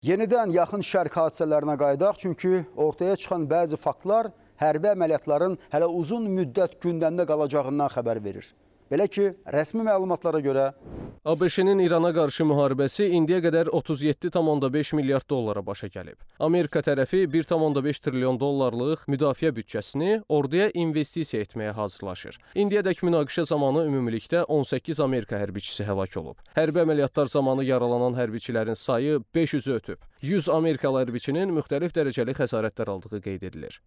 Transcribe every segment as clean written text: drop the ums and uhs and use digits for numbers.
Yenidən yaxın şərq hadisələrinə qayıdaq, çünki ortaya çıxan bəzi faktlar hərbi əməliyyatların hələ uzun müddət gündəmdə qalacağından xəbər verir. Belə ki, rəsmi məlumatlara görə ABŞ-nin İrana qarşı müharibəsi indiyə qədər 37,5 milyard dollara başa gəlib. Amerika tərəfi 1,5 trilyon dollarlıq müdafiə büdcəsini orduya investisiya etməyə hazırlaşır. İndiyədək münaqişə zamanı ümumilikdə 18 Amerika hərbiçisi həlak olub. Hərbi əməliyyatlar zamanı yaralanan hərbiçilərin sayı 500-ü ötüb. 100 Amerikalı hərbiçinin müxtəlif dərəcəli xəsarətlər aldığı qeyd edilir.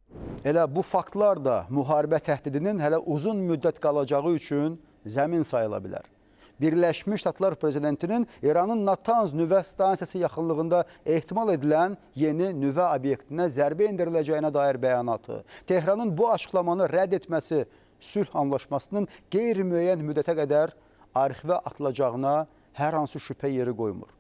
Elə bu faktlar da müharibə təhdidinin hələ uzun müddət qalacağı üçün zəmin sayıla bilər. Birləşmiş Ştatlar prezidentinin İranın Natanz nüvə stansiyası yaxınlığında ehtimal edilən yeni nüvə obyektinə zərbə endiriləcəyinə dair bəyanatı, Tehranın bu açıqlamanı rədd etməsi sülh anlaşmasının qeyri-müəyyən müddətə qədər arxivə atılacağına hər hansı şübhə yeri qoymur.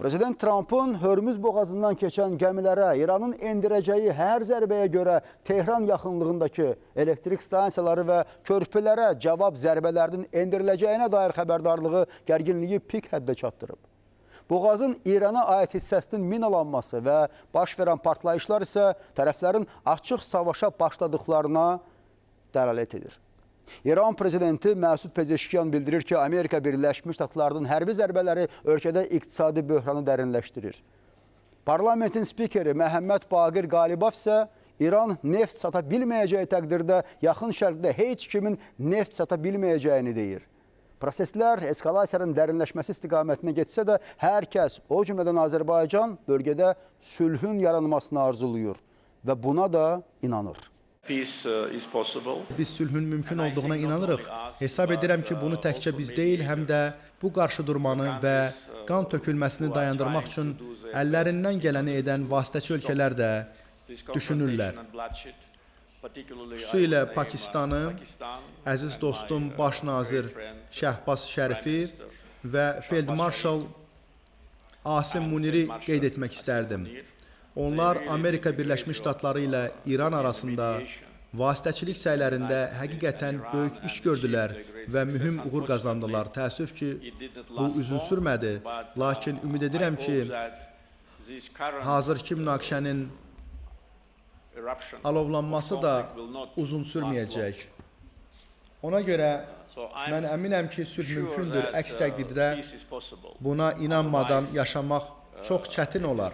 Prezident Trump'ın Hörmüz boğazından keçən gəmilərə İranın endirəcəyi hər zərbəyə görə Tehran yaxınlığındakı elektrik stansiyaları və körpülərə cavab zərbələrinin endiriləcəyinə dair xəbərdarlığı gərginliyi pik həddə çatdırıb. Boğazın İrana aid hissəsinin minalanması və baş verən partlayışlar isə tərəflərin açıq savaşa başladıqlarına dəlalət edir. İran prezidenti Məsud Pezeşkiyan bildirir ki, Amerika Birləşmiş Ştatlarının hərbi zərbələri ölkədə iqtisadi böhranı dərinləşdirir. Parlamentin spikeri Məhəmməd Baqir Qalibov isə İran neft sata bilməyəcəyi təqdirdə yaxın şərqdə heç kimin neft sata bilməyəcəyini deyir. Proseslər eskalasiyanın dərinləşməsi istiqamətine getsə də hər kəs, o cümlədən Azərbaycan, bölgədə sülhün yaranmasını arzulayır və buna da inanır. Biz sülhün mümkün olduğuna inanırıq. Hesab edirəm ki, bunu təkcə biz deyil, həm də bu qarşıdurmanı və qan tökülməsini dayandırmaq üçün əllərindən gələni edən vasitəçi ölkələr də düşünürlər. Xüsusilə Pakistanı, əziz dostum, baş nazir Şəhbaz Şərifi və Field Marshal Asim Muniri qeyd etmək istərdim. Onlar Amerika Birləşmiş Ştatları ilə İran arasında vasitəçilik səylərində həqiqətən böyük iş gördülər və mühüm uğur qazandılar. Təəssüf ki, bu uzun sürmədi, lakin ümid edirəm ki, hazırki münaqişənin alovlanması da uzun sürməyəcək. Ona görə mən əminəm ki, sülh mümkündür, əks təqdirdə buna inanmadan yaşamaq çox çətin olar.